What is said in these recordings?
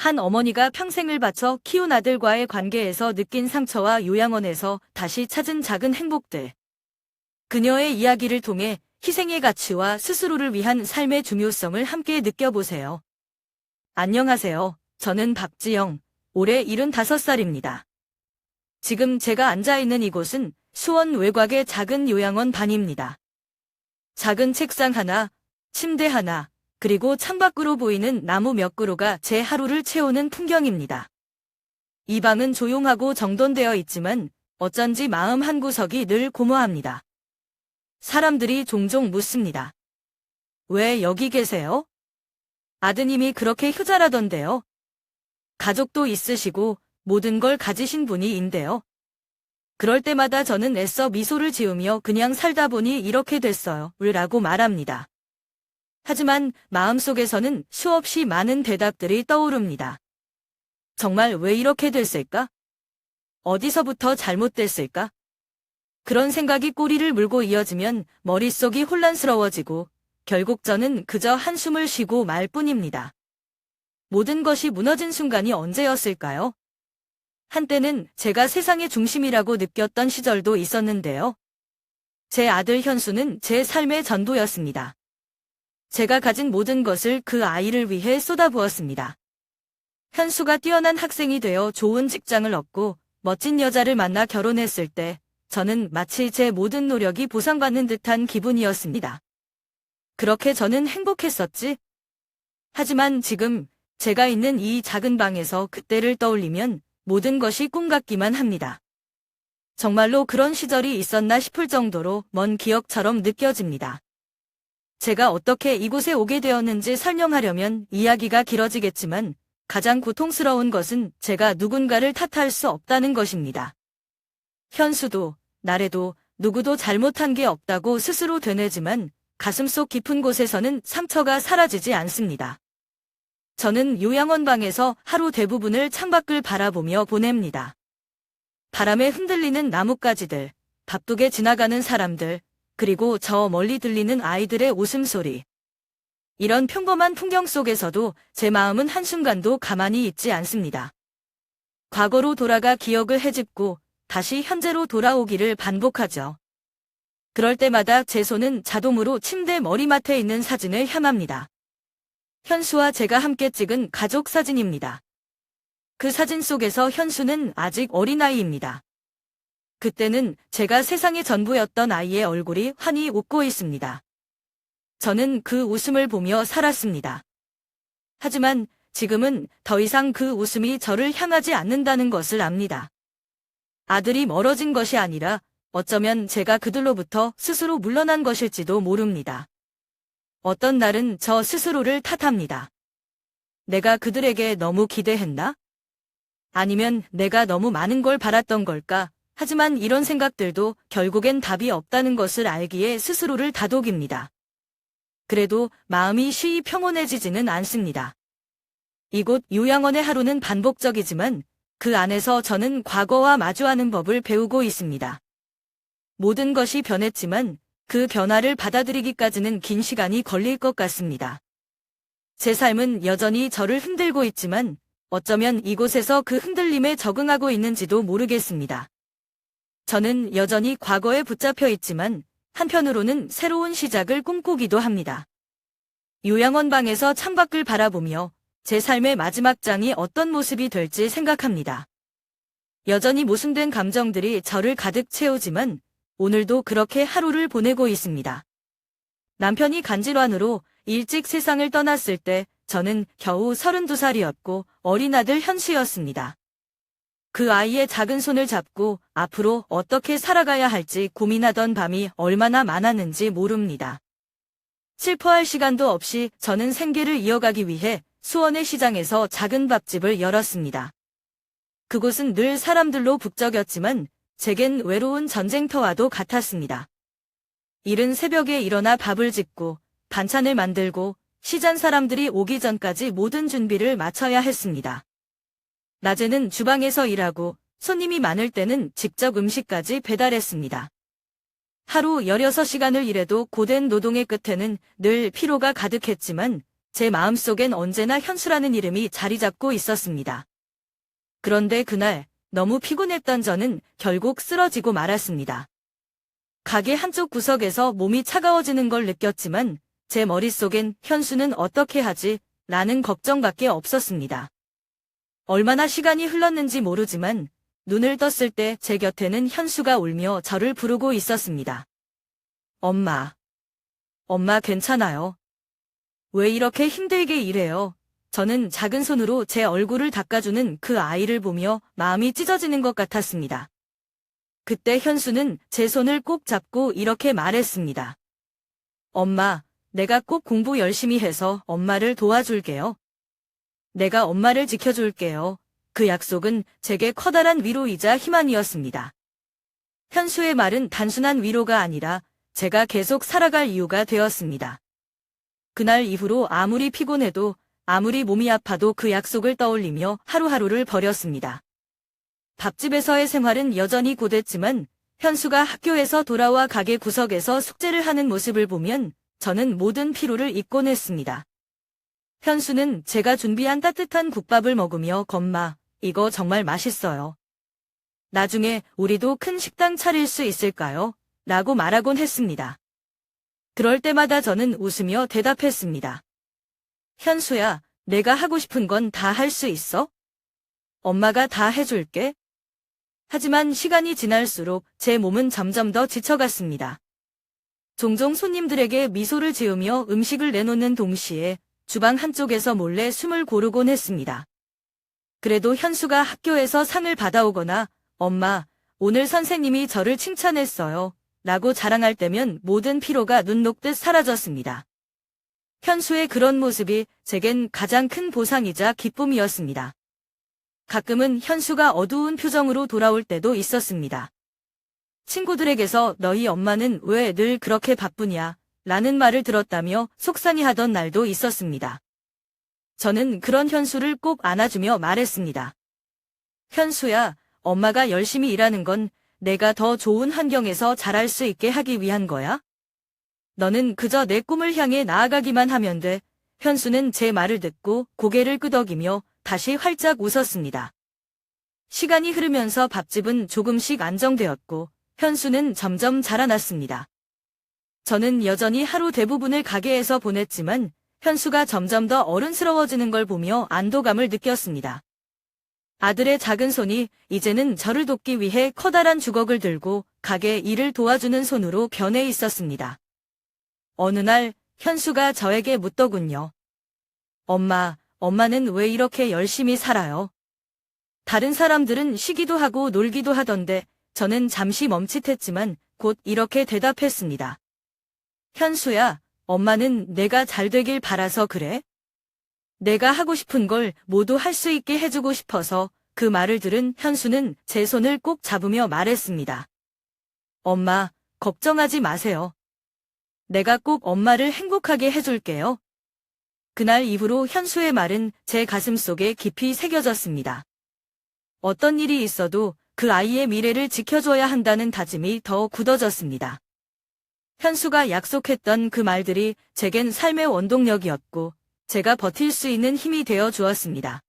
한 어머니가 평생을 바쳐 키운 아들과의 관계에서 느낀 상처와 요양원에서 다시 찾은 작은 행복들. 그녀의 이야기를 통해 희생의 가치와 스스로를 위한 삶의 중요성을 함께 느껴보세요. 안녕하세요. 저는 박지영, 올해 75살입니다. 지금 제가 앉아있는 이곳은 수원 외곽의 작은 요양원 반입니다. 작은 책상 하나, 침대 하나, 그리고 창밖으로 보이는 나무 몇 그루가 제 하루를 채우는 풍경입니다. 이 방은 조용하고 정돈되어 있지만 어쩐지 마음 한구석이 늘 고요합니다. 사람들이 종종 묻습니다. 왜 여기 계세요? 아드님이 그렇게 효자라던데요. 가족도 있으시고 모든 걸 가지신 분이인데요. 그럴 때마다 저는 애써 미소를 지으며 그냥 살다 보니 이렇게 됐어요. 라고 말합니다. 하지만 마음속에서는 수없이 많은 대답들이 떠오릅니다. 정말 왜 이렇게 됐을까? 어디서부터 잘못됐을까? 그런 생각이 꼬리를 물고 이어지면 머릿속이 혼란스러워지고 결국 저는 그저 한숨을 쉬고 말 뿐입니다. 모든 것이 무너진 순간이 언제였을까요? 한때는 제가 세상의 중심이라고 느꼈던 시절도 있었는데요. 제 아들 현수는 제 삶의 전부였습니다. 제가 가진 모든 것을 그 아이를 위해 쏟아부었습니다. 현수가 뛰어난 학생이 되어 좋은 직장을 얻고 멋진 여자를 만나 결혼했을 때 저는 마치 제 모든 노력이 보상받는 듯한 기분이었습니다. 그렇게 저는 행복했었지? 하지만 지금 제가 있는 이 작은 방에서 그때를 떠올리면 모든 것이 꿈 같기만 합니다. 정말로 그런 시절이 있었나 싶을 정도로 먼 기억처럼 느껴집니다. 제가 어떻게 이곳에 오게 되었는지 설명하려면 이야기가 길어지겠지만 가장 고통스러운 것은 제가 누군가를 탓할 수 없다는 것입니다. 현수도, 나래도, 누구도 잘못한 게 없다고 스스로 되뇌지만 가슴속 깊은 곳에서는 상처가 사라지지 않습니다. 저는 요양원 방에서 하루 대부분을 창밖을 바라보며 보냅니다. 바람에 흔들리는 나뭇가지들, 바쁘게 지나가는 사람들, 그리고 저 멀리 들리는 아이들의 웃음소리. 이런 평범한 풍경 속에서도 제 마음은 한순간도 가만히 있지 않습니다. 과거로 돌아가 기억을 헤집고 다시 현재로 돌아오기를 반복하죠. 그럴 때마다 제 손은 자동으로 침대 머리맡에 있는 사진을 향합니다. 현수와 제가 함께 찍은 가족 사진입니다. 그 사진 속에서 현수는 아직 어린아이입니다. 그때는 제가 세상의 전부였던 아이의 얼굴이 환히 웃고 있습니다. 저는 그 웃음을 보며 살았습니다. 하지만 지금은 더 이상 그 웃음이 저를 향하지 않는다는 것을 압니다. 아들이 멀어진 것이 아니라 어쩌면 제가 그들로부터 스스로 물러난 것일지도 모릅니다. 어떤 날은 저 스스로를 탓합니다. 내가 그들에게 너무 기대했나? 아니면 내가 너무 많은 걸 바랐던 걸까? 하지만 이런 생각들도 결국엔 답이 없다는 것을 알기에 스스로를 다독입니다. 그래도 마음이 쉬이 평온해지지는 않습니다. 이곳 요양원의 하루는 반복적이지만 그 안에서 저는 과거와 마주하는 법을 배우고 있습니다. 모든 것이 변했지만 그 변화를 받아들이기까지는 긴 시간이 걸릴 것 같습니다. 제 삶은 여전히 저를 흔들고 있지만 어쩌면 이곳에서 그 흔들림에 적응하고 있는지도 모르겠습니다. 저는 여전히 과거에 붙잡혀 있지만 한편으로는 새로운 시작을 꿈꾸기도 합니다. 요양원 방에서 창밖을 바라보며 제 삶의 마지막 장이 어떤 모습이 될지 생각합니다. 여전히 모순된 감정들이 저를 가득 채우지만 오늘도 그렇게 하루를 보내고 있습니다. 남편이 간질환으로 일찍 세상을 떠났을 때 저는 겨우 32살이었고 어린 아들 현수였습니다. 그 아이의 작은 손을 잡고 앞으로 어떻게 살아가야 할지 고민하던 밤이 얼마나 많았는지 모릅니다. 슬퍼할 시간도 없이 저는 생계를 이어가기 위해 수원의 시장에서 작은 밥집을 열었습니다. 그곳은 늘 사람들로 북적였지만 제겐 외로운 전쟁터와도 같았습니다. 이른 새벽에 일어나 밥을 짓고 반찬을 만들고 시장 사람들이 오기 전까지 모든 준비를 마쳐야 했습니다. 낮에는 주방에서 일하고 손님이 많을 때는 직접 음식까지 배달했습니다. 하루 16시간을 일해도 고된 노동의 끝에는 늘 피로가 가득했지만 제 마음속엔 언제나 현수라는 이름이 자리 잡고 있었습니다. 그런데 그날 너무 피곤했던 저는 결국 쓰러지고 말았습니다. 가게 한쪽 구석에서 몸이 차가워지는 걸 느꼈지만 제 머릿속엔 현수는 어떻게 하지? 라는 걱정밖에 없었습니다. 얼마나 시간이 흘렀는지 모르지만 눈을 떴을 때 제 곁에는 현수가 울며 저를 부르고 있었습니다. 엄마. 엄마 괜찮아요. 왜 이렇게 힘들게 일해요? 저는 작은 손으로 제 얼굴을 닦아주는 그 아이를 보며 마음이 찢어지는 것 같았습니다. 그때 현수는 제 손을 꼭 잡고 이렇게 말했습니다. 엄마, 내가 꼭 공부 열심히 해서 엄마를 도와줄게요. 내가 엄마를 지켜줄게요. 그 약속은 제게 커다란 위로이자 희망이었습니다. 현수의 말은 단순한 위로가 아니라 제가 계속 살아갈 이유가 되었습니다. 그날 이후로 아무리 피곤해도 아무리 몸이 아파도 그 약속을 떠올리며 하루하루를 버렸습니다. 밥집에서의 생활은 여전히 고됐지만 현수가 학교에서 돌아와 가게 구석에서 숙제를 하는 모습을 보면 저는 모든 피로를 잊곤 했습니다. 현수는 제가 준비한 따뜻한 국밥을 먹으며 엄마, 이거 정말 맛있어요. 나중에 우리도 큰 식당 차릴 수 있을까요? 라고 말하곤 했습니다. 그럴 때마다 저는 웃으며 대답했습니다. 현수야, 내가 하고 싶은 건 다 할 수 있어? 엄마가 다 해줄게. 하지만 시간이 지날수록 제 몸은 점점 더 지쳐갔습니다. 종종 손님들에게 미소를 지으며 음식을 내놓는 동시에 주방 한쪽에서 몰래 숨을 고르곤 했습니다. 그래도 현수가 학교에서 상을 받아오거나 엄마, 오늘 선생님이 저를 칭찬했어요. 라고 자랑할 때면 모든 피로가 눈 녹듯 사라졌습니다. 현수의 그런 모습이 제겐 가장 큰 보상이자 기쁨이었습니다. 가끔은 현수가 어두운 표정으로 돌아올 때도 있었습니다. 친구들에게서 너희 엄마는 왜 늘 그렇게 바쁘냐? 라는 말을 들었다며 속상해하던 날도 있었습니다. 저는 그런 현수를 꼭 안아주며 말했습니다. 현수야, 엄마가 열심히 일하는 건 내가 더 좋은 환경에서 자랄 수 있게 하기 위한 거야? 너는 그저 내 꿈을 향해 나아가기만 하면 돼. 현수는 제 말을 듣고 고개를 끄덕이며 다시 활짝 웃었습니다. 시간이 흐르면서 밥집은 조금씩 안정되었고 현수는 점점 자라났습니다. 저는 여전히 하루 대부분을 가게에서 보냈지만 현수가 점점 더 어른스러워지는 걸 보며 안도감을 느꼈습니다. 아들의 작은 손이 이제는 저를 돕기 위해 커다란 주걱을 들고 가게 일을 도와주는 손으로 변해 있었습니다. 어느 날 현수가 저에게 묻더군요. 엄마, 엄마는 왜 이렇게 열심히 살아요? 다른 사람들은 쉬기도 하고 놀기도 하던데 저는 잠시 멈칫했지만 곧 이렇게 대답했습니다. 현수야, 엄마는 내가 잘 되길 바라서 그래? 내가 하고 싶은 걸 모두 할 수 있게 해주고 싶어서. 그 말을 들은 현수는 제 손을 꼭 잡으며 말했습니다. 엄마, 걱정하지 마세요. 내가 꼭 엄마를 행복하게 해줄게요. 그날 이후로 현수의 말은 제 가슴속에 깊이 새겨졌습니다. 어떤 일이 있어도 그 아이의 미래를 지켜줘야 한다는 다짐이 더 굳어졌습니다. 현수가 약속했던 그 말들이 제겐 삶의 원동력이었고 제가 버틸 수 있는 힘이 되어 주었습니다.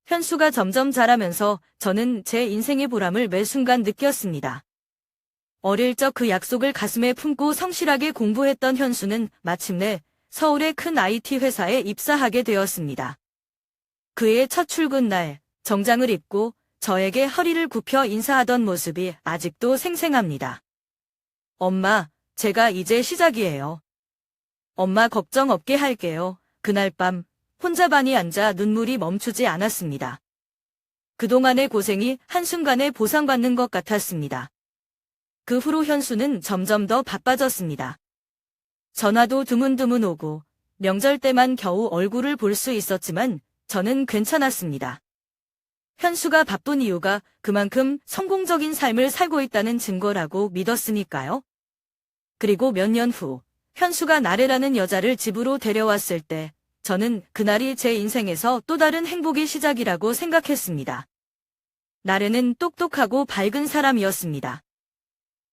현수가 점점 자라면서 저는 제 인생의 보람을 매 순간 느꼈습니다. 어릴 적 그 약속을 가슴에 품고 성실하게 공부했던 현수는 마침내 서울의 큰 IT 회사에 입사하게 되었습니다. 그의 첫 출근 날 정장을 입고 저에게 허리를 굽혀 인사하던 모습이 아직도 생생합니다. 엄마, 제가 이제 시작이에요. 엄마 걱정 없게 할게요. 그날 밤 혼자 반이 앉아 눈물이 멈추지 않았습니다. 그동안의 고생이 한순간에 보상받는 것 같았습니다. 그 후로 현수는 점점 더 바빠졌습니다. 전화도 드문드문 오고 명절 때만 겨우 얼굴을 볼 수 있었지만 저는 괜찮았습니다. 현수가 바쁜 이유가 그만큼 성공적인 삶을 살고 있다는 증거라고 믿었으니까요. 그리고 몇 년 후 현수가 나래라는 여자를 집으로 데려왔을 때 저는 그날이 제 인생에서 또 다른 행복의 시작이라고 생각했습니다. 나래는 똑똑하고 밝은 사람이었습니다.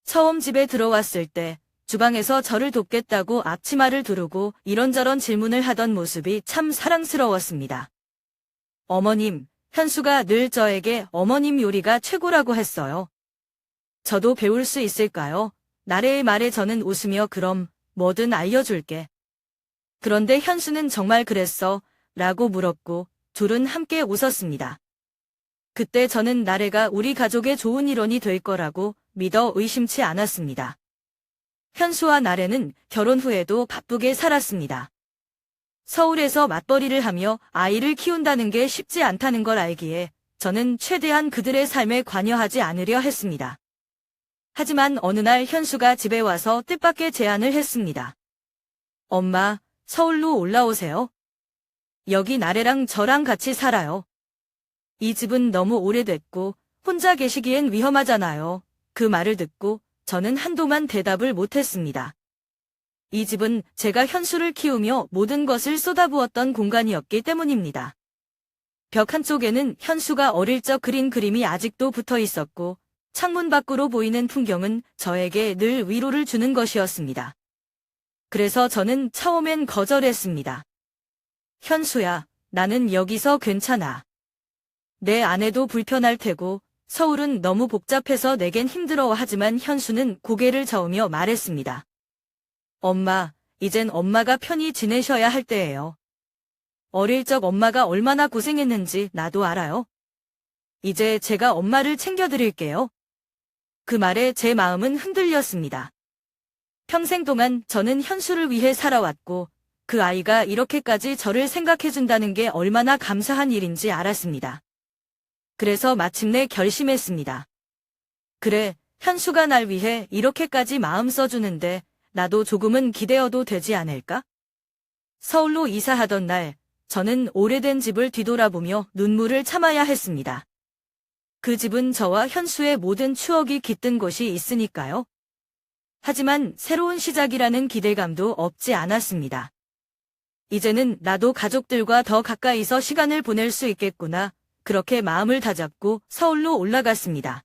처음 집에 들어왔을 때 주방에서 저를 돕겠다고 앞치마를 두르고 이런저런 질문을 하던 모습이 참 사랑스러웠습니다. 어머님, 현수가 늘 저에게 어머님 요리가 최고라고 했어요. 저도 배울 수 있을까요? 나래의 말에 저는 웃으며 그럼 뭐든 알려줄게. 그런데 현수는 정말 그랬어? 라고 물었고 둘은 함께 웃었습니다. 그때 저는 나래가 우리 가족의 좋은 일원이 될 거라고 믿어 의심치 않았습니다. 현수와 나래는 결혼 후에도 바쁘게 살았습니다. 서울에서 맞벌이를 하며 아이를 키운다는 게 쉽지 않다는 걸 알기에 저는 최대한 그들의 삶에 관여하지 않으려 했습니다. 하지만 어느 날 현수가 집에 와서 뜻밖의 제안을 했습니다. 엄마, 서울로 올라오세요. 여기 나래랑 저랑 같이 살아요. 이 집은 너무 오래됐고 혼자 계시기엔 위험하잖아요. 그 말을 듣고 저는 한동안 대답을 못했습니다. 이 집은 제가 현수를 키우며 모든 것을 쏟아부었던 공간이었기 때문입니다. 벽 한쪽에는 현수가 어릴 적 그린 그림이 아직도 붙어 있었고 창문 밖으로 보이는 풍경은 저에게 늘 위로를 주는 것이었습니다. 그래서 저는 처음엔 거절했습니다. 현수야, 나는 여기서 괜찮아. 내 아내도 불편할 테고 서울은 너무 복잡해서 내겐 힘들어 하지만 현수는 고개를 저으며 말했습니다. 엄마, 이젠 엄마가 편히 지내셔야 할 때예요. 어릴 적 엄마가 얼마나 고생했는지 나도 알아요. 이제 제가 엄마를 챙겨드릴게요. 그 말에 제 마음은 흔들렸습니다. 평생 동안 저는 현수를 위해 살아왔고 그 아이가 이렇게까지 저를 생각해준다는 게 얼마나 감사한 일인지 알았습니다. 그래서 마침내 결심했습니다. 그래, 현수가 날 위해 이렇게까지 마음 써주는데 나도 조금은 기대어도 되지 않을까? 서울로 이사하던 날, 저는 오래된 집을 뒤돌아보며 눈물을 참아야 했습니다. 그 집은 저와 현수의 모든 추억이 깃든 곳이 있으니까요. 하지만 새로운 시작이라는 기대감도 없지 않았습니다. 이제는 나도 가족들과 더 가까이서 시간을 보낼 수 있겠구나. 그렇게 마음을 다잡고 서울로 올라갔습니다.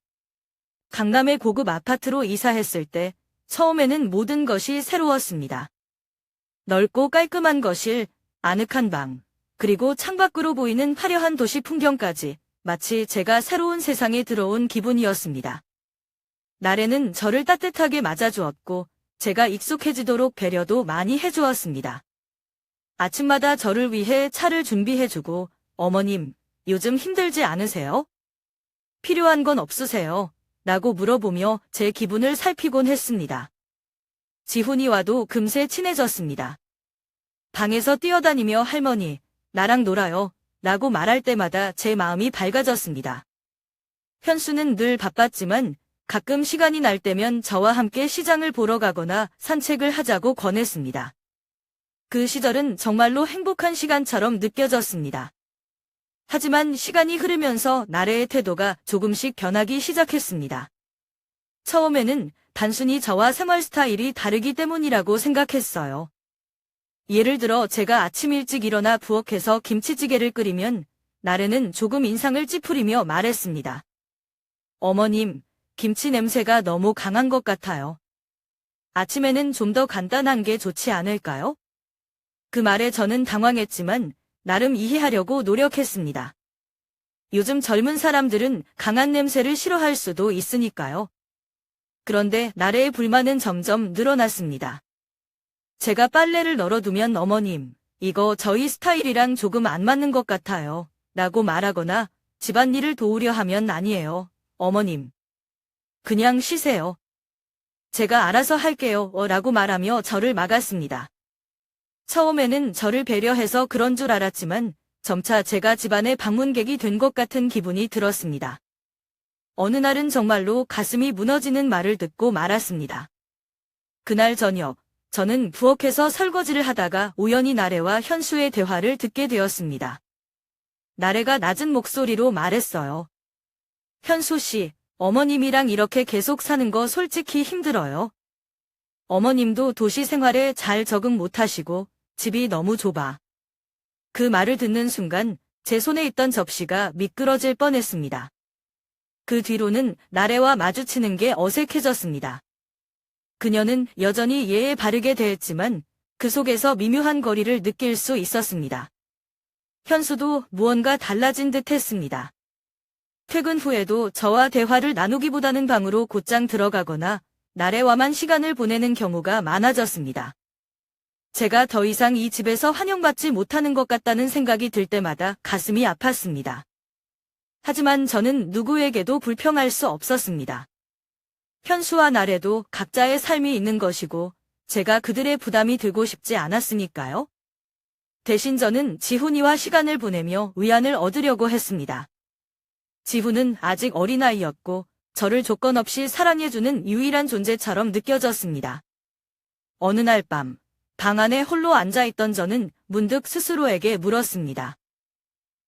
강남의 고급 아파트로 이사했을 때 처음에는 모든 것이 새로웠습니다. 넓고 깔끔한 거실, 아늑한 방, 그리고 창밖으로 보이는 화려한 도시 풍경까지 마치 제가 새로운 세상에 들어온 기분이었습니다. 나래는 저를 따뜻하게 맞아주었고 제가 익숙해지도록 배려도 많이 해주었습니다. 아침마다 저를 위해 차를 준비해주고 어머님, 요즘 힘들지 않으세요? 필요한 건 없으세요? 라고 물어보며 제 기분을 살피곤 했습니다. 지훈이와도 금세 친해졌습니다. 방에서 뛰어다니며 할머니, 나랑 놀아요. 라고 말할 때마다 제 마음이 밝아졌습니다. 현수는 늘 바빴지만 가끔 시간이 날 때면 저와 함께 시장을 보러 가거나 산책을 하자고 권했습니다. 그 시절은 정말로 행복한 시간처럼 느껴졌습니다. 하지만 시간이 흐르면서 나래의 태도가 조금씩 변하기 시작했습니다. 처음에는 단순히 저와 생활 스타일이 다르기 때문이라고 생각했어요. 예를 들어 제가 아침 일찍 일어나 부엌에서 김치찌개를 끓이면 나래는 조금 인상을 찌푸리며 말했습니다. 어머님, 김치 냄새가 너무 강한 것 같아요. 아침에는 좀 더 간단한 게 좋지 않을까요? 그 말에 저는 당황했지만 나름 이해하려고 노력했습니다. 요즘 젊은 사람들은 강한 냄새를 싫어할 수도 있으니까요. 그런데 나래의 불만은 점점 늘어났습니다. 제가 빨래를 널어두면 어머님, 이거 저희 스타일이랑 조금 안 맞는 것 같아요. 라고 말하거나 집안일을 도우려 하면 아니에요. 어머님. 그냥 쉬세요. 제가 알아서 할게요. 라고 말하며 저를 막았습니다. 처음에는 저를 배려해서 그런 줄 알았지만 점차 제가 집안의 방문객이 된 것 같은 기분이 들었습니다. 어느 날은 정말로 가슴이 무너지는 말을 듣고 말았습니다. 그날 저녁, 저는 부엌에서 설거지를 하다가 우연히 나래와 현수의 대화를 듣게 되었습니다. 나래가 낮은 목소리로 말했어요. 현수 씨, 어머님이랑 이렇게 계속 사는 거 솔직히 힘들어요. 어머님도 도시 생활에 잘 적응 못하시고 집이 너무 좁아. 그 말을 듣는 순간 제 손에 있던 접시가 미끄러질 뻔했습니다. 그 뒤로는 나래와 마주치는 게 어색해졌습니다. 그녀는 여전히 예에 바르게 대했지만 그 속에서 미묘한 거리를 느낄 수 있었습니다. 현수도 무언가 달라진 듯 했습니다. 퇴근 후에도 저와 대화를 나누기보다는 방으로 곧장 들어가거나 나래와만 시간을 보내는 경우가 많아졌습니다. 제가 더 이상 이 집에서 환영받지 못하는 것 같다는 생각이 들 때마다 가슴이 아팠습니다. 하지만 저는 누구에게도 불평할 수 없었습니다. 현수와 나래도 각자의 삶이 있는 것이고 제가 그들의 부담이 들고 싶지 않았으니까요. 대신 저는 지훈이와 시간을 보내며 위안을 얻으려고 했습니다. 지훈은 아직 어린아이였고 저를 조건 없이 사랑해주는 유일한 존재처럼 느껴졌습니다. 어느 날 밤, 방 안에 홀로 앉아있던 저는 문득 스스로에게 물었습니다.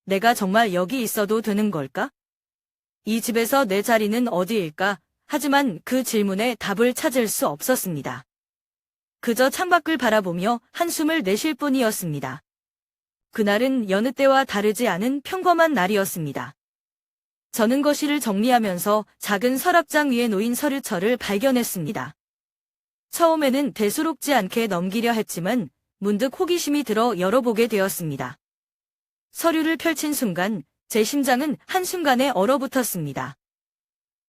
내가 정말 여기 있어도 되는 걸까? 이 집에서 내 자리는 어디일까? 하지만 그 질문에 답을 찾을 수 없었습니다. 그저 창밖을 바라보며 한숨을 내쉴 뿐이었습니다. 그날은 여느 때와 다르지 않은 평범한 날이었습니다. 저는 거실을 정리하면서 작은 서랍장 위에 놓인 서류철을 발견했습니다. 처음에는 대수롭지 않게 넘기려 했지만 문득 호기심이 들어 열어보게 되었습니다. 서류를 펼친 순간 제 심장은 한순간에 얼어붙었습니다.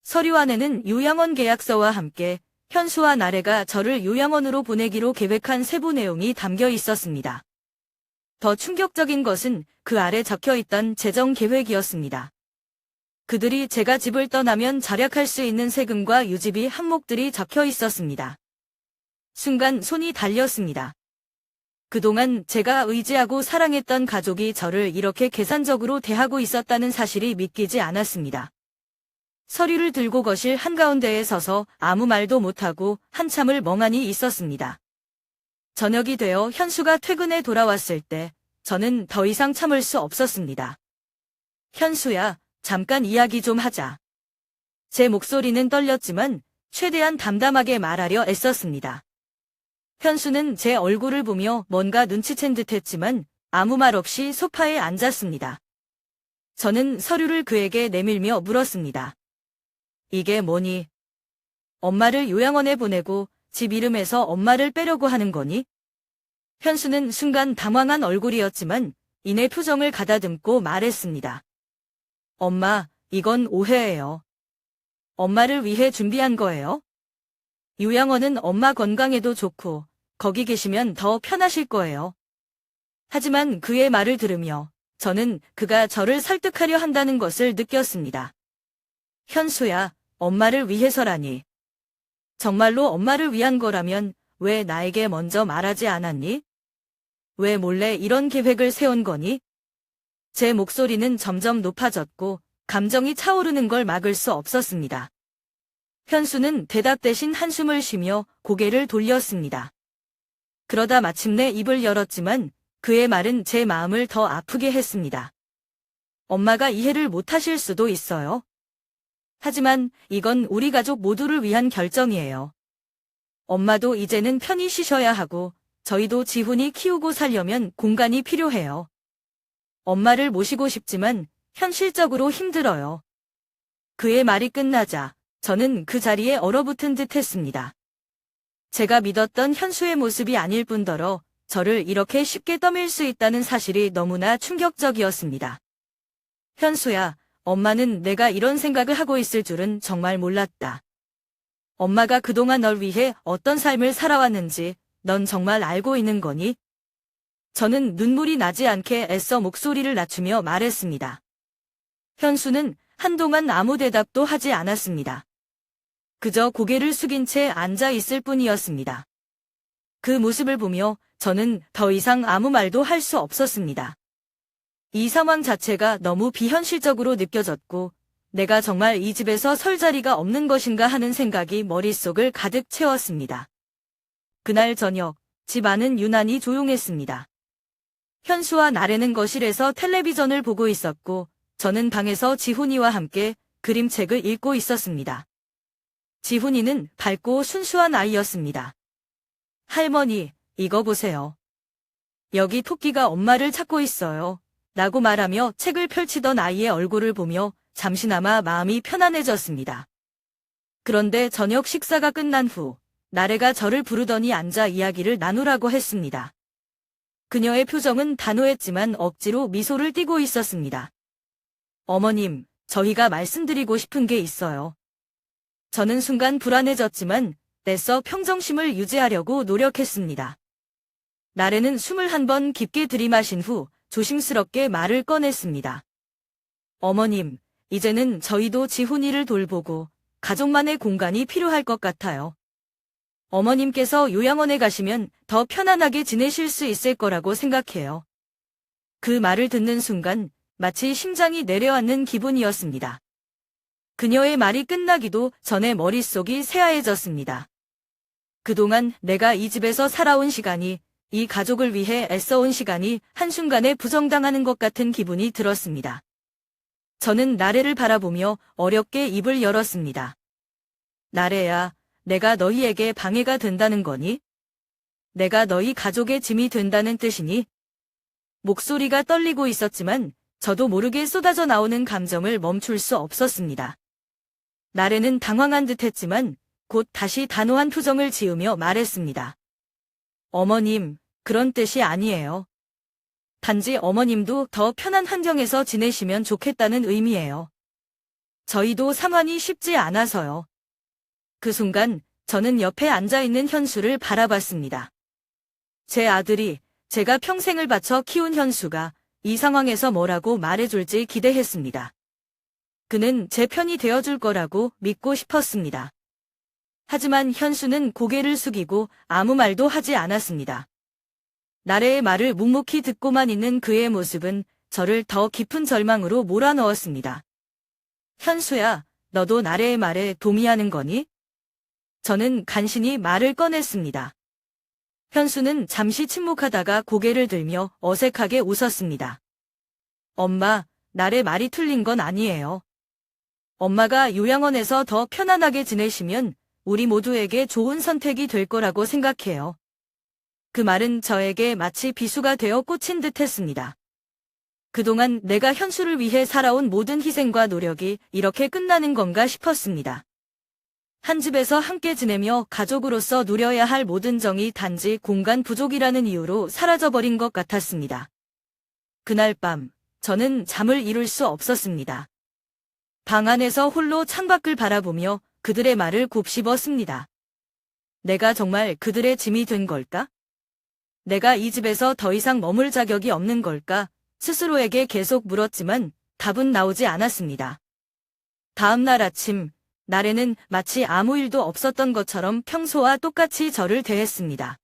서류 안에는 요양원 계약서와 함께 현수와 나래가 저를 요양원으로 보내기로 계획한 세부 내용이 담겨 있었습니다. 더 충격적인 것은 그 아래 적혀있던 재정 계획이었습니다. 그들이 제가 집을 떠나면 절약할 수 있는 세금과 유지비 항목들이 적혀 있었습니다. 순간 손이 달렸습니다. 그동안 제가 의지하고 사랑했던 가족이 저를 이렇게 계산적으로 대하고 있었다는 사실이 믿기지 않았습니다. 서류를 들고 거실 한가운데에 서서 아무 말도 못하고 한참을 멍하니 있었습니다. 저녁이 되어 현수가 퇴근해 돌아왔을 때 저는 더 이상 참을 수 없었습니다. 현수야, 잠깐 이야기 좀 하자. 제 목소리는 떨렸지만 최대한 담담하게 말하려 애썼습니다. 현수는 제 얼굴을 보며 뭔가 눈치챈 듯했지만 아무 말 없이 소파에 앉았습니다. 저는 서류를 그에게 내밀며 물었습니다. 이게 뭐니? 엄마를 요양원에 보내고 집 이름에서 엄마를 빼려고 하는 거니? 현수는 순간 당황한 얼굴이었지만 이내 표정을 가다듬고 말했습니다. 엄마, 이건 오해예요. 엄마를 위해 준비한 거예요. 요양원은 엄마 건강에도 좋고 거기 계시면 더 편하실 거예요. 하지만 그의 말을 들으며 저는 그가 저를 설득하려 한다는 것을 느꼈습니다. 현수야, 엄마를 위해서라니. 정말로 엄마를 위한 거라면 왜 나에게 먼저 말하지 않았니? 왜 몰래 이런 계획을 세운 거니? 제 목소리는 점점 높아졌고 감정이 차오르는 걸 막을 수 없었습니다. 현수는 대답 대신 한숨을 쉬며 고개를 돌렸습니다. 그러다 마침내 입을 열었지만 그의 말은 제 마음을 더 아프게 했습니다. 엄마가 이해를 못하실 수도 있어요. 하지만 이건 우리 가족 모두를 위한 결정이에요. 엄마도 이제는 편히 쉬셔야 하고 저희도 지훈이 키우고 살려면 공간이 필요해요. 엄마를 모시고 싶지만 현실적으로 힘들어요. 그의 말이 끝나자 저는 그 자리에 얼어붙은 듯 했습니다. 제가 믿었던 현수의 모습이 아닐 뿐더러 저를 이렇게 쉽게 떠밀 수 있다는 사실이 너무나 충격적이었습니다. 현수야, 엄마는 내가 이런 생각을 하고 있을 줄은 정말 몰랐다. 엄마가 그동안 널 위해 어떤 삶을 살아왔는지 넌 정말 알고 있는 거니? 저는 눈물이 나지 않게 애써 목소리를 낮추며 말했습니다. 현수는 한동안 아무 대답도 하지 않았습니다. 그저 고개를 숙인 채 앉아 있을 뿐이었습니다. 그 모습을 보며 저는 더 이상 아무 말도 할 수 없었습니다. 이 상황 자체가 너무 비현실적으로 느껴졌고 내가 정말 이 집에서 설 자리가 없는 것인가 하는 생각이 머릿속을 가득 채웠습니다. 그날 저녁, 집 안은 유난히 조용했습니다. 현수와 나래는 거실에서 텔레비전을 보고 있었고 저는 방에서 지훈이와 함께 그림책을 읽고 있었습니다. 지훈이는 밝고 순수한 아이였습니다. 할머니, 이거 보세요. 여기 토끼가 엄마를 찾고 있어요. 라고 말하며 책을 펼치던 아이의 얼굴을 보며 잠시나마 마음이 편안해졌습니다. 그런데 저녁 식사가 끝난 후 나래가 저를 부르더니 앉아 이야기를 나누라고 했습니다. 그녀의 표정은 단호했지만 억지로 미소를 띠고 있었습니다. 어머님, 저희가 말씀드리고 싶은 게 있어요. 저는 순간 불안해졌지만 애써 평정심을 유지하려고 노력했습니다. 나래는 숨을 한 번 깊게 들이마신 후 조심스럽게 말을 꺼냈습니다. 어머님, 이제는 저희도 지훈이를 돌보고 가족만의 공간이 필요할 것 같아요. 어머님께서 요양원에 가시면 더 편안하게 지내실 수 있을 거라고 생각해요. 그 말을 듣는 순간 마치 심장이 내려앉는 기분이었습니다. 그녀의 말이 끝나기도 전에 머릿속이 새하얘졌습니다. 그동안 내가 이 집에서 살아온 시간이, 이 가족을 위해 애써온 시간이 한순간에 부정당하는 것 같은 기분이 들었습니다. 저는 나래를 바라보며 어렵게 입을 열었습니다. 나래야, 내가 너희에게 방해가 된다는 거니? 내가 너희 가족의 짐이 된다는 뜻이니? 목소리가 떨리고 있었지만 저도 모르게 쏟아져 나오는 감정을 멈출 수 없었습니다. 나래는 당황한 듯했지만 곧 다시 단호한 표정을 지으며 말했습니다. 어머님, 그런 뜻이 아니에요. 단지 어머님도 더 편한 환경에서 지내시면 좋겠다는 의미예요. 저희도 상황이 쉽지 않아서요. 그 순간 저는 옆에 앉아있는 현수를 바라봤습니다. 제 아들이, 제가 평생을 바쳐 키운 현수가 이 상황에서 뭐라고 말해줄지 기대했습니다. 그는 제 편이 되어줄 거라고 믿고 싶었습니다. 하지만 현수는 고개를 숙이고 아무 말도 하지 않았습니다. 나래의 말을 묵묵히 듣고만 있는 그의 모습은 저를 더 깊은 절망으로 몰아넣었습니다. 현수야, 너도 나래의 말에 동의하는 거니? 저는 간신히 말을 꺼냈습니다. 현수는 잠시 침묵하다가 고개를 들며 어색하게 웃었습니다. 엄마, 나래 말이 틀린 건 아니에요. 엄마가 요양원에서 더 편안하게 지내시면 우리 모두에게 좋은 선택이 될 거라고 생각해요. 그 말은 저에게 마치 비수가 되어 꽂힌 듯 했습니다. 그동안 내가 현수를 위해 살아온 모든 희생과 노력이 이렇게 끝나는 건가 싶었습니다. 한 집에서 함께 지내며 가족으로서 누려야 할 모든 정이 단지 공간 부족이라는 이유로 사라져버린 것 같았습니다. 그날 밤, 저는 잠을 이룰 수 없었습니다. 방 안에서 홀로 창밖을 바라보며 그들의 말을 곱씹었습니다. 내가 정말 그들의 짐이 된 걸까? 내가 이 집에서 더 이상 머물 자격이 없는 걸까? 스스로에게 계속 물었지만 답은 나오지 않았습니다. 다음 날 아침, 나래는 마치 아무 일도 없었던 것처럼 평소와 똑같이 저를 대했습니다.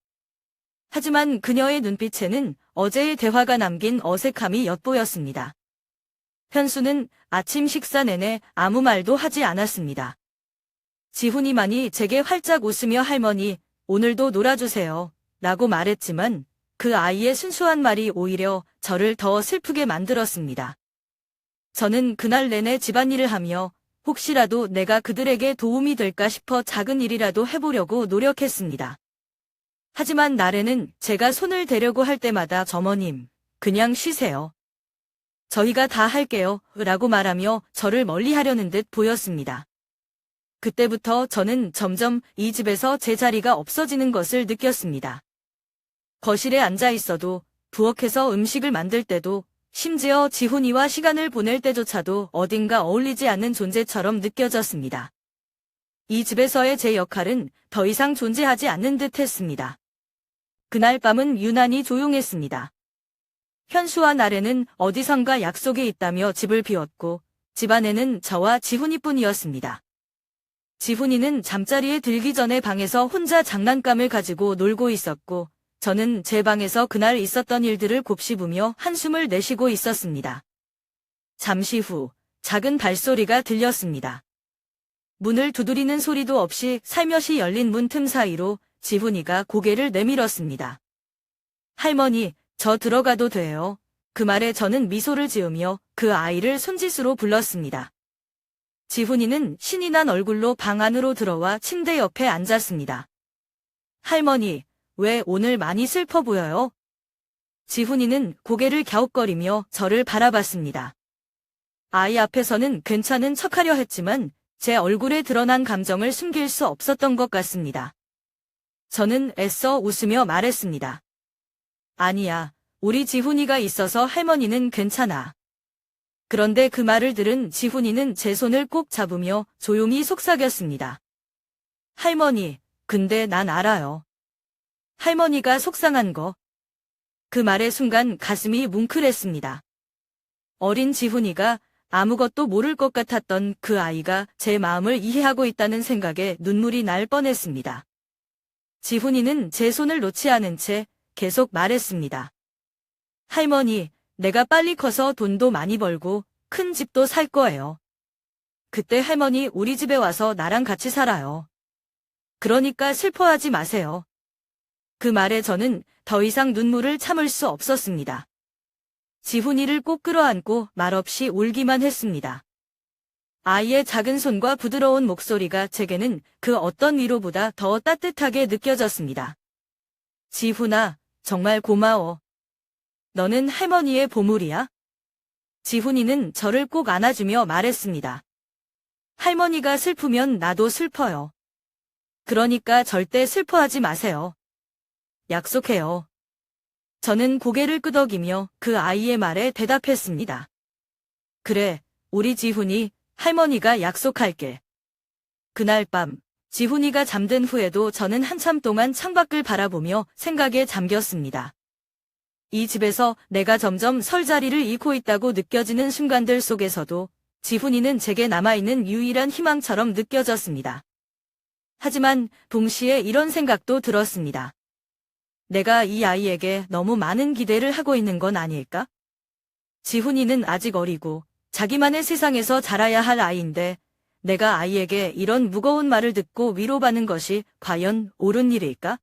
하지만 그녀의 눈빛에는 어제의 대화가 남긴 어색함이 엿보였습니다. 현수는 아침 식사 내내 아무 말도 하지 않았습니다. 지훈이만이 제게 활짝 웃으며 할머니, 오늘도 놀아주세요. 라고 말했지만 그 아이의 순수한 말이 오히려 저를 더 슬프게 만들었습니다. 저는 그날 내내 집안일을 하며 혹시라도 내가 그들에게 도움이 될까 싶어 작은 일이라도 해보려고 노력했습니다. 하지만 나래는 제가 손을 대려고 할 때마다 어머님, 그냥 쉬세요. 저희가 다 할게요. 라고 말하며 저를 멀리하려는 듯 보였습니다. 그때부터 저는 점점 이 집에서 제 자리가 없어지는 것을 느꼈습니다. 거실에 앉아 있어도, 부엌에서 음식을 만들 때도, 심지어 지훈이와 시간을 보낼 때조차도 어딘가 어울리지 않는 존재처럼 느껴졌습니다. 이 집에서의 제 역할은 더 이상 존재하지 않는 듯 했습니다. 그날 밤은 유난히 조용했습니다. 현수와 나래는 어디선가 약속이 있다며 집을 비웠고 집안에는 저와 지훈이뿐이었습니다. 지훈이는 잠자리에 들기 전에 방에서 혼자 장난감을 가지고 놀고 있었고 저는 제 방에서 그날 있었던 일들을 곱씹으며 한숨을 내쉬고 있었습니다. 잠시 후 작은 발소리가 들렸습니다. 문을 두드리는 소리도 없이 살며시 열린 문 틈 사이로 지훈이가 고개를 내밀었습니다. 할머니, 저 들어가도 돼요. 그 말에 저는 미소를 지으며 그 아이를 손짓으로 불렀습니다. 지훈이는 신이 난 얼굴로 방 안으로 들어와 침대 옆에 앉았습니다. 할머니, 왜 오늘 많이 슬퍼 보여요? 지훈이는 고개를 갸웃거리며 저를 바라봤습니다. 아이 앞에서는 괜찮은 척하려 했지만 제 얼굴에 드러난 감정을 숨길 수 없었던 것 같습니다. 저는 애써 웃으며 말했습니다. 아니야, 우리 지훈이가 있어서 할머니는 괜찮아. 그런데 그 말을 들은 지훈이는 제 손을 꼭 잡으며 조용히 속삭였습니다. 할머니, 근데 난 알아요. 할머니가 속상한 거. 그 말의 순간 가슴이 뭉클했습니다. 어린 지훈이가 아무것도 모를 것 같았던 그 아이가 제 마음을 이해하고 있다는 생각에 눈물이 날 뻔했습니다. 지훈이는 제 손을 놓지 않은 채 계속 말했습니다. 할머니, 내가 빨리 커서 돈도 많이 벌고 큰 집도 살 거예요. 그때 할머니 우리 집에 와서 나랑 같이 살아요. 그러니까 슬퍼하지 마세요. 그 말에 저는 더 이상 눈물을 참을 수 없었습니다. 지훈이를 꼭 끌어안고 말없이 울기만 했습니다. 아이의 작은 손과 부드러운 목소리가 제게는 그 어떤 위로보다 더 따뜻하게 느껴졌습니다. 지훈아, 정말 고마워. 너는 할머니의 보물이야? 지훈이는 저를 꼭 안아주며 말했습니다. 할머니가 슬프면 나도 슬퍼요. 그러니까 절대 슬퍼하지 마세요. 약속해요. 저는 고개를 끄덕이며 그 아이의 말에 대답했습니다. 그래, 우리 지훈이, 할머니가 약속할게. 그날 밤, 지훈이가 잠든 후에도 저는 한참 동안 창밖을 바라보며 생각에 잠겼습니다. 이 집에서 내가 점점 설 자리를 잃고 있다고 느껴지는 순간들 속에서도 지훈이는 제게 남아있는 유일한 희망처럼 느껴졌습니다. 하지만 동시에 이런 생각도 들었습니다. 내가 이 아이에게 너무 많은 기대를 하고 있는 건 아닐까? 지훈이는 아직 어리고 자기만의 세상에서 자라야 할 아이인데 내가 아이에게 이런 무거운 말을 듣고 위로받는 것이 과연 옳은 일일까?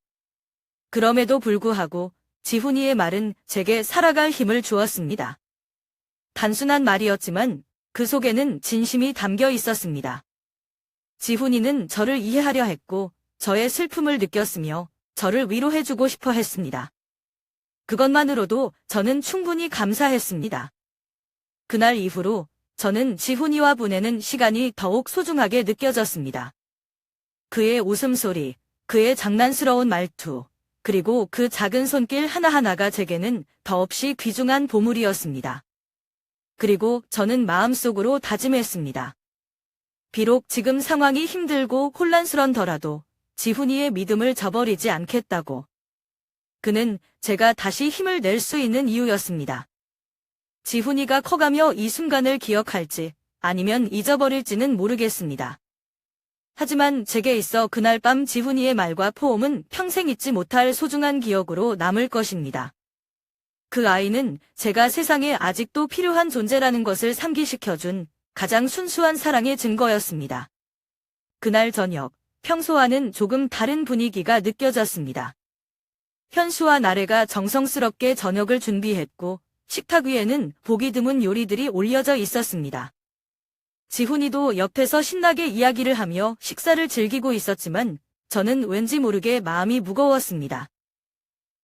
그럼에도 불구하고 지훈이의 말은 제게 살아갈 힘을 주었습니다. 단순한 말이었지만 그 속에는 진심이 담겨 있었습니다. 지훈이는 저를 이해하려 했고 저의 슬픔을 느꼈으며 저를 위로해주고 싶어 했습니다. 그것만으로도 저는 충분히 감사했습니다. 그날 이후로 저는 지훈이와 보내는 시간이 더욱 소중하게 느껴졌습니다. 그의 웃음소리, 그의 장난스러운 말투, 그리고 그 작은 손길 하나하나가 제게는 더없이 귀중한 보물이었습니다. 그리고 저는 마음속으로 다짐했습니다. 비록 지금 상황이 힘들고 혼란스런더라도 지훈이의 믿음을 저버리지 않겠다고. 그는 제가 다시 힘을 낼 수 있는 이유였습니다. 지훈이가 커가며 이 순간을 기억할지 아니면 잊어버릴지는 모르겠습니다. 하지만 제게 있어 그날 밤 지훈이의 말과 포옹은 평생 잊지 못할 소중한 기억으로 남을 것입니다. 그 아이는 제가 세상에 아직도 필요한 존재라는 것을 상기시켜준 가장 순수한 사랑의 증거였습니다. 그날 저녁, 평소와는 조금 다른 분위기가 느껴졌습니다. 현수와 나래가 정성스럽게 저녁을 준비했고 식탁 위에는 보기 드문 요리들이 올려져 있었습니다. 지훈이도 옆에서 신나게 이야기를 하며 식사를 즐기고 있었지만 저는 왠지 모르게 마음이 무거웠습니다.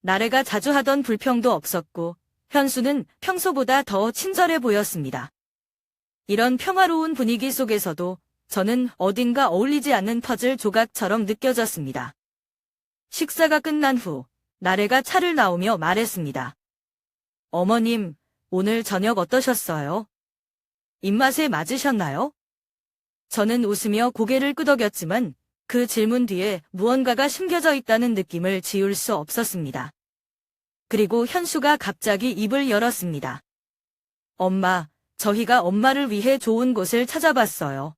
나래가 자주 하던 불평도 없었고 현수는 평소보다 더 친절해 보였습니다. 이런 평화로운 분위기 속에서도 저는 어딘가 어울리지 않는 퍼즐 조각처럼 느껴졌습니다. 식사가 끝난 후 나래가 차를 나오며 말했습니다. 어머님, 오늘 저녁 어떠셨어요? 입맛에 맞으셨나요? 저는 웃으며 고개를 끄덕였지만 그 질문 뒤에 무언가가 심겨져 있다는 느낌을 지울 수 없었습니다. 그리고 현수가 갑자기 입을 열었습니다. 엄마, 저희가 엄마를 위해 좋은 곳을 찾아봤어요.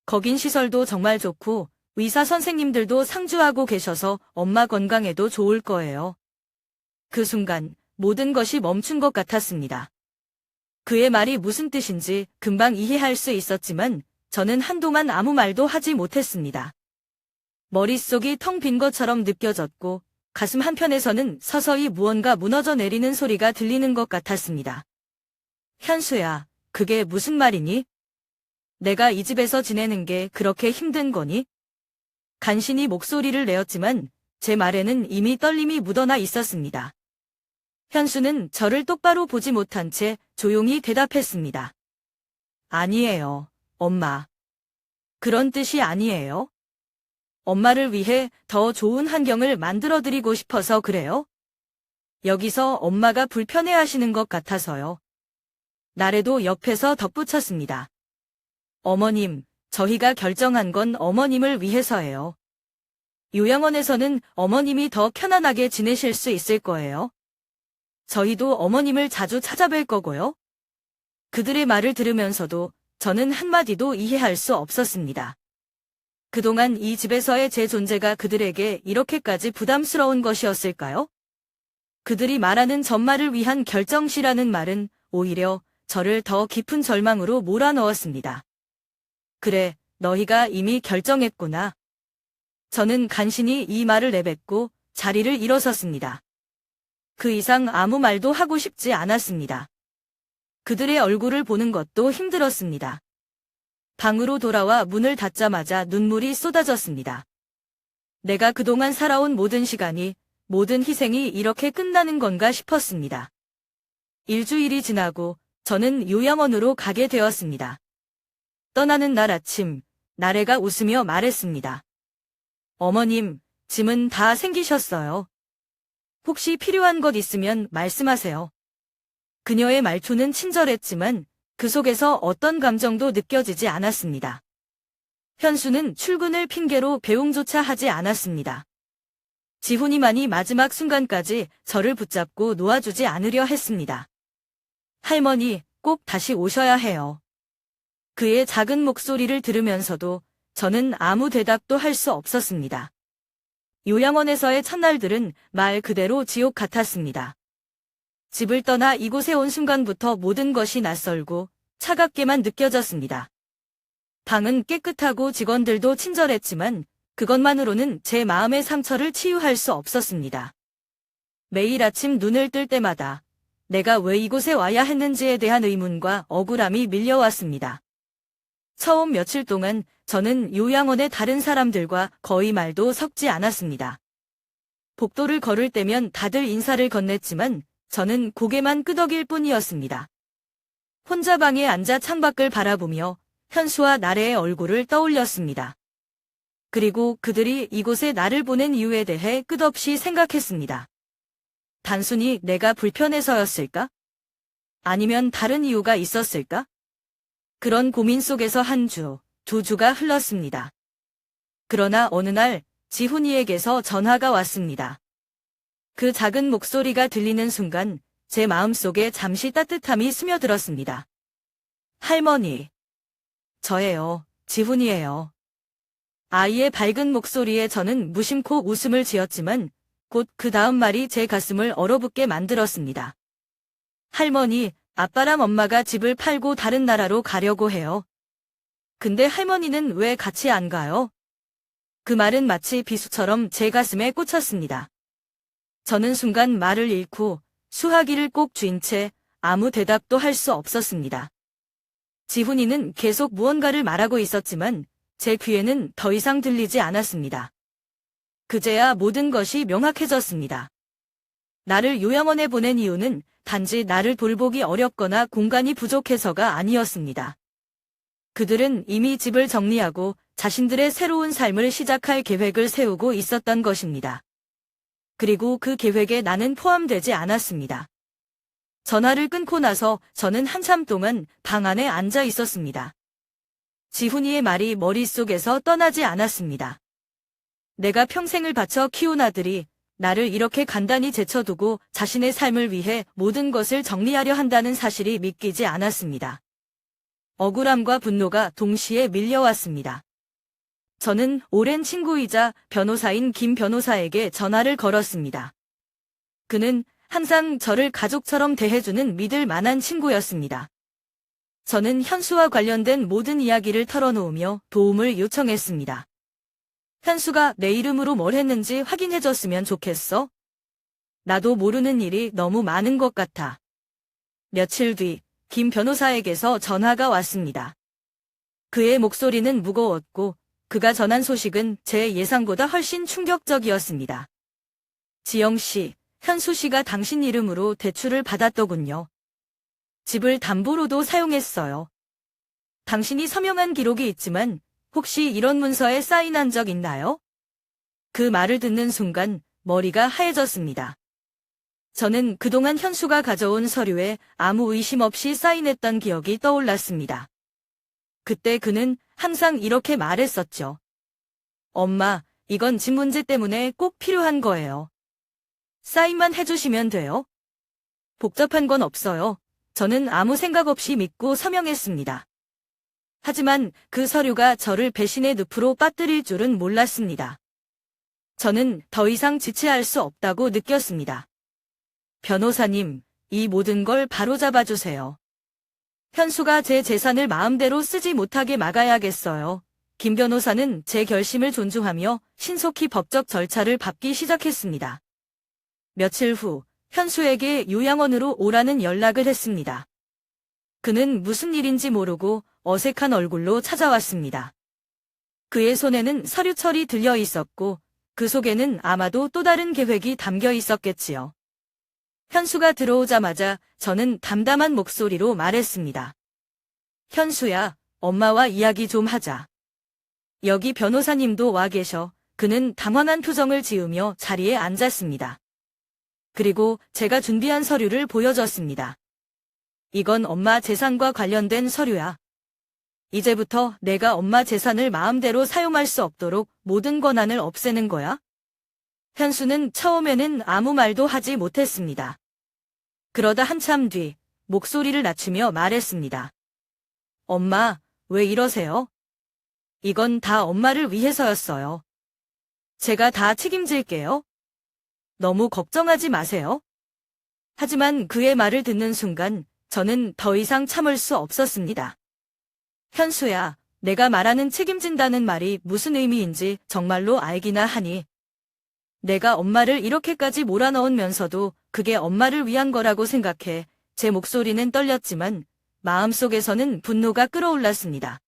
거긴 시설도 정말 좋고 의사 선생님들도 상주하고 계셔서 엄마 건강에도 좋을 거예요. 그 순간 모든 것이 멈춘 것 같았습니다. 그의 말이 무슨 뜻인지 금방 이해할 수 있었지만 저는 한동안 아무 말도 하지 못했습니다. 머릿속이 텅 빈 것처럼 느껴졌고 가슴 한편에서는 서서히 무언가 무너져 내리는 소리가 들리는 것 같았습니다. 현수야, 그게 무슨 말이니? 내가 이 집에서 지내는 게 그렇게 힘든 거니? 간신히 목소리를 내었지만 제 말에는 이미 떨림이 묻어나 있었습니다. 현수는 저를 똑바로 보지 못한 채 조용히 대답했습니다. 아니에요, 엄마. 그런 뜻이 아니에요. 엄마를 위해 더 좋은 환경을 만들어드리고 싶어서 그래요. 여기서 엄마가 불편해하시는 것 같아서요. 나래도 옆에서 덧붙였습니다. 어머님, 저희가 결정한 건 어머님을 위해서예요. 요양원에서는 어머님이 더 편안하게 지내실 수 있을 거예요. 저희도 어머님을 자주 찾아뵐 거고요. 그들의 말을 들으면서도 저는 한마디도 이해할 수 없었습니다. 그동안 이 집에서의 제 존재가 그들에게 이렇게까지 부담스러운 것이었을까요? 그들이 말하는 전말을 위한 결정시라는 말은 오히려 저를 더 깊은 절망으로 몰아넣었습니다. 그래, 너희가 이미 결정했구나. 저는 간신히 이 말을 내뱉고 자리를 일어섰습니다. 그 이상 아무 말도 하고 싶지 않았습니다. 그들의 얼굴을 보는 것도 힘들었습니다. 방으로 돌아와 문을 닫자마자 눈물이 쏟아졌습니다. 내가 그동안 살아온 모든 시간이, 모든 희생이 이렇게 끝나는 건가 싶었습니다. 일주일이 지나고 저는 요양원으로 가게 되었습니다. 떠나는 날 아침, 나래가 웃으며 말했습니다. 어머님, 짐은 다 챙기셨어요. 혹시 필요한 것 있으면 말씀하세요. 그녀의 말투는 친절했지만 그 속에서 어떤 감정도 느껴지지 않았습니다. 현수는 출근을 핑계로 배웅조차 하지 않았습니다. 지훈이만이 마지막 순간까지 저를 붙잡고 놓아주지 않으려 했습니다. 할머니, 꼭 다시 오셔야 해요. 그의 작은 목소리를 들으면서도 저는 아무 대답도 할 수 없었습니다. 요양원에서의 첫날들은 말 그대로 지옥 같았습니다. 집을 떠나 이곳에 온 순간부터 모든 것이 낯설고 차갑게만 느껴졌습니다. 방은 깨끗하고 직원들도 친절했지만 그것만으로는 제 마음의 상처를 치유할 수 없었습니다. 매일 아침 눈을 뜰 때마다 내가 왜 이곳에 와야 했는지에 대한 의문과 억울함이 밀려왔습니다. 처음 며칠 동안 저는 요양원의 다른 사람들과 거의 말도 섞지 않았습니다. 복도를 걸을 때면 다들 인사를 건넸지만 저는 고개만 끄덕일 뿐이었습니다. 혼자 방에 앉아 창밖을 바라보며 현수와 나래의 얼굴을 떠올렸습니다. 그리고 그들이 이곳에 나를 보낸 이유에 대해 끝없이 생각했습니다. 단순히 내가 불편해서였을까? 아니면 다른 이유가 있었을까? 그런 고민 속에서 한 주, 두 주가 흘렀습니다. 그러나 어느 날 지훈이에게서 전화가 왔습니다. 그 작은 목소리가 들리는 순간 제 마음속에 잠시 따뜻함이 스며들었습니다. 할머니. 저예요. 지훈이에요. 아이의 밝은 목소리에 저는 무심코 웃음을 지었지만 곧 그 다음 말이 제 가슴을 얼어붙게 만들었습니다. 할머니, 아빠랑 엄마가 집을 팔고 다른 나라로 가려고 해요. 근데 할머니는 왜 같이 안 가요? 그 말은 마치 비수처럼 제 가슴에 꽂혔습니다. 저는 순간 말을 잃고 수화기를 꼭 쥔 채 아무 대답도 할 수 없었습니다. 지훈이는 계속 무언가를 말하고 있었지만 제 귀에는 더 이상 들리지 않았습니다. 그제야 모든 것이 명확해졌습니다. 나를 요양원에 보낸 이유는 단지 나를 돌보기 어렵거나 공간이 부족해서가 아니었습니다. 그들은 이미 집을 정리하고 자신들의 새로운 삶을 시작할 계획을 세우고 있었던 것입니다. 그리고 그 계획에 나는 포함되지 않았습니다. 전화를 끊고 나서 저는 한참 동안 방 안에 앉아 있었습니다. 지훈이의 말이 머릿속에서 떠나지 않았습니다. 내가 평생을 바쳐 키운 아들이 나를 이렇게 간단히 제쳐두고 자신의 삶을 위해 모든 것을 정리하려 한다는 사실이 믿기지 않았습니다. 억울함과 분노가 동시에 밀려왔습니다. 저는 오랜 친구이자 변호사인 김 변호사에게 전화를 걸었습니다. 그는 항상 저를 가족처럼 대해주는 믿을 만한 친구였습니다. 저는 현수와 관련된 모든 이야기를 털어놓으며 도움을 요청했습니다. 현수가 내 이름으로 뭘 했는지 확인해줬으면 좋겠어. 나도 모르는 일이 너무 많은 것 같아. 며칠 뒤 김 변호사에게서 전화가 왔습니다. 그의 목소리는 무거웠고 그가 전한 소식은 제 예상보다 훨씬 충격적이었습니다. 지영 씨, 현수 씨가 당신 이름으로 대출을 받았더군요. 집을 담보로도 사용했어요. 당신이 서명한 기록이 있지만 혹시 이런 문서에 사인한 적 있나요? 그 말을 듣는 순간 머리가 하얘졌습니다. 저는 그동안 현수가 가져온 서류에 아무 의심 없이 사인했던 기억이 떠올랐습니다. 그때 그는 항상 이렇게 말했었죠. 엄마, 이건 집 문제 때문에 꼭 필요한 거예요. 사인만 해주시면 돼요. 복잡한 건 없어요. 저는 아무 생각 없이 믿고 서명했습니다. 하지만 그 서류가 저를 배신의 늪으로 빠뜨릴 줄은 몰랐습니다. 저는 더 이상 지체할 수 없다고 느꼈습니다. 변호사님, 이 모든 걸 바로잡아 주세요. 현수가 제 재산을 마음대로 쓰지 못하게 막아야겠어요. 김 변호사는 제 결심을 존중하며 신속히 법적 절차를 밟기 시작했습니다. 며칠 후 현수에게 요양원으로 오라는 연락을 했습니다. 그는 무슨 일인지 모르고 어색한 얼굴로 찾아왔습니다. 그의 손에는 서류철이 들려 있었고 그 속에는 아마도 또 다른 계획이 담겨 있었겠지요. 현수가 들어오자마자 저는 담담한 목소리로 말했습니다. 현수야, 엄마와 이야기 좀 하자. 여기 변호사님도 와 계셔. 그는 당황한 표정을 지으며 자리에 앉았습니다. 그리고 제가 준비한 서류를 보여줬습니다. 이건 엄마 재산과 관련된 서류야. 이제부터 내가 엄마 재산을 마음대로 사용할 수 없도록 모든 권한을 없애는 거야. 현수는 처음에는 아무 말도 하지 못했습니다. 그러다 한참 뒤 목소리를 낮추며 말했습니다. 엄마, 왜 이러세요? 이건 다 엄마를 위해서였어요. 제가 다 책임질게요. 너무 걱정하지 마세요. 하지만 그의 말을 듣는 순간 저는 더 이상 참을 수 없었습니다. 현수야, 내가 말하는 책임진다는 말이 무슨 의미인지 정말로 알기나 하니. 내가 엄마를 이렇게까지 몰아넣으면서도 그게 엄마를 위한 거라고 생각해. 제 목소리는 떨렸지만 마음속에서는 분노가 끓어올랐습니다.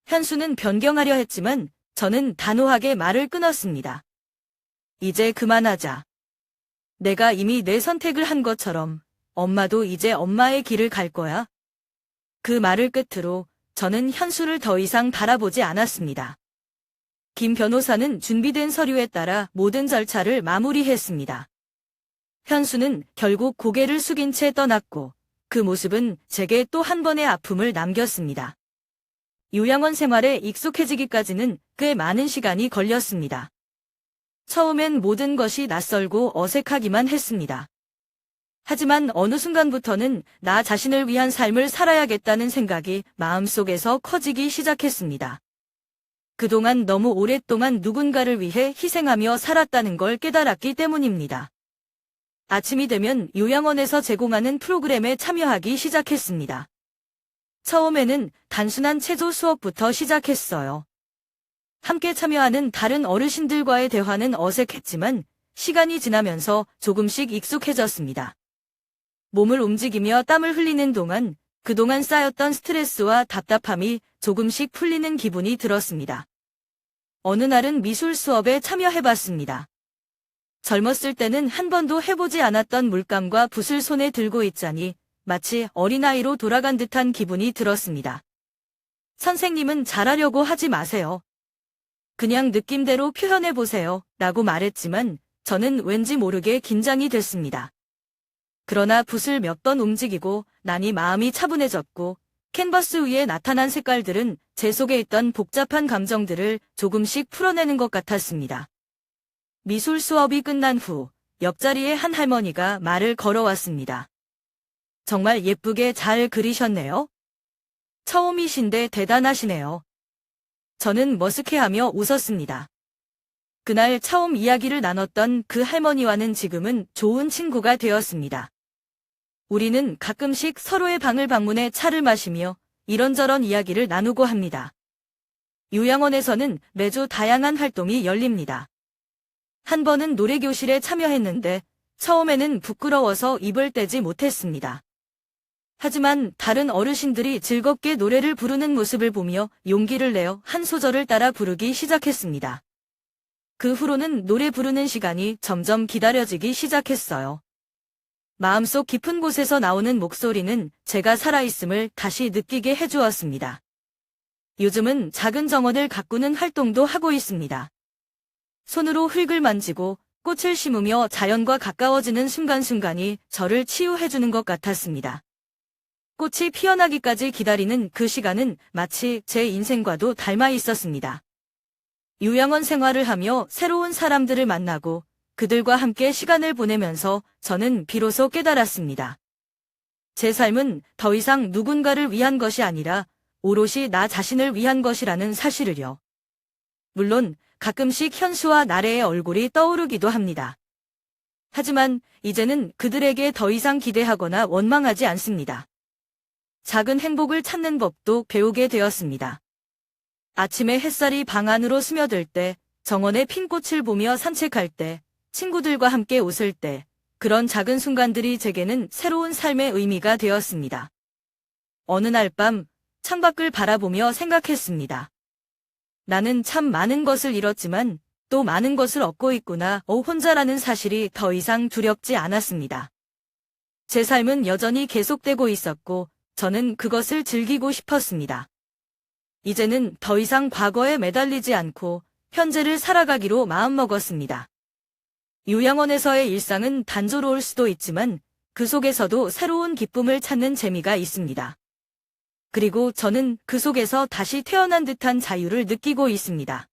현수는 변경하려 했지만 저는 단호하게 말을 끊었습니다. 이제 그만하자. 내가 이미 내 선택을 한 것처럼 엄마도 이제 엄마의 길을 갈 거야. 그 말을 끝으로 저는 현수를 더 이상 바라보지 않았습니다. 김 변호사는 준비된 서류에 따라 모든 절차를 마무리했습니다. 현수는 결국 고개를 숙인 채 떠났고 그 모습은 제게 또 한 번의 아픔을 남겼습니다. 요양원 생활에 익숙해지기까지는 꽤 많은 시간이 걸렸습니다. 처음엔 모든 것이 낯설고 어색하기만 했습니다. 하지만 어느 순간부터는 나 자신을 위한 삶을 살아야겠다는 생각이 마음속에서 커지기 시작했습니다. 그동안 너무 오랫동안 누군가를 위해 희생하며 살았다는 걸 깨달았기 때문입니다. 아침이 되면 요양원에서 제공하는 프로그램에 참여하기 시작했습니다. 처음에는 단순한 체조 수업부터 시작했어요. 함께 참여하는 다른 어르신들과의 대화는 어색했지만 시간이 지나면서 조금씩 익숙해졌습니다. 몸을 움직이며 땀을 흘리는 동안 그동안 쌓였던 스트레스와 답답함이 조금씩 풀리는 기분이 들었습니다. 어느 날은 미술 수업에 참여해봤습니다. 젊었을 때는 한 번도 해보지 않았던 물감과 붓을 손에 들고 있자니 마치 어린아이로 돌아간 듯한 기분이 들었습니다. 선생님은 잘하려고 하지 마세요. 그냥 느낌대로 표현해보세요. 라고 말했지만 저는 왠지 모르게 긴장이 됐습니다. 그러나 붓을 몇 번 움직이고 나니 마음이 차분해졌고 캔버스 위에 나타난 색깔들은 제 속에 있던 복잡한 감정들을 조금씩 풀어내는 것 같았습니다. 미술 수업이 끝난 후 옆자리에 한 할머니가 말을 걸어왔습니다. 정말 예쁘게 잘 그리셨네요. 처음이신데 대단하시네요. 저는 머쓱해하며 웃었습니다. 그날 처음 이야기를 나눴던 그 할머니와는 지금은 좋은 친구가 되었습니다. 우리는 가끔씩 서로의 방을 방문해 차를 마시며 이런저런 이야기를 나누고 합니다. 요양원에서는 매주 다양한 활동이 열립니다. 한 번은 노래교실에 참여했는데 처음에는 부끄러워서 입을 떼지 못했습니다. 하지만 다른 어르신들이 즐겁게 노래를 부르는 모습을 보며 용기를 내어 한 소절을 따라 부르기 시작했습니다. 그 후로는 노래 부르는 시간이 점점 기다려지기 시작했어요. 마음속 깊은 곳에서 나오는 목소리는 제가 살아있음을 다시 느끼게 해주었습니다. 요즘은 작은 정원을 가꾸는 활동도 하고 있습니다. 손으로 흙을 만지고 꽃을 심으며 자연과 가까워지는 순간순간이 저를 치유해주는 것 같았습니다. 꽃이 피어나기까지 기다리는 그 시간은 마치 제 인생과도 닮아 있었습니다. 요양원 생활을 하며 새로운 사람들을 만나고 그들과 함께 시간을 보내면서 저는 비로소 깨달았습니다. 제 삶은 더 이상 누군가를 위한 것이 아니라 오롯이 나 자신을 위한 것이라는 사실을요. 물론 가끔씩 현수와 나래의 얼굴이 떠오르기도 합니다. 하지만 이제는 그들에게 더 이상 기대하거나 원망하지 않습니다. 작은 행복을 찾는 법도 배우게 되었습니다. 아침에 햇살이 방 안으로 스며들 때, 정원의 핀 꽃을 보며 산책할 때, 친구들과 함께 웃을 때, 그런 작은 순간들이 제게는 새로운 삶의 의미가 되었습니다. 어느 날 밤, 창밖을 바라보며 생각했습니다. 나는 참 많은 것을 잃었지만 또 많은 것을 얻고 있구나. 혼자라는 사실이 더 이상 두렵지 않았습니다. 제 삶은 여전히 계속되고 있었고 저는 그것을 즐기고 싶었습니다. 이제는 더 이상 과거에 매달리지 않고 현재를 살아가기로 마음먹었습니다. 요양원에서의 일상은 단조로울 수도 있지만 그 속에서도 새로운 기쁨을 찾는 재미가 있습니다. 그리고 저는 그 속에서 다시 태어난 듯한 자유를 느끼고 있습니다.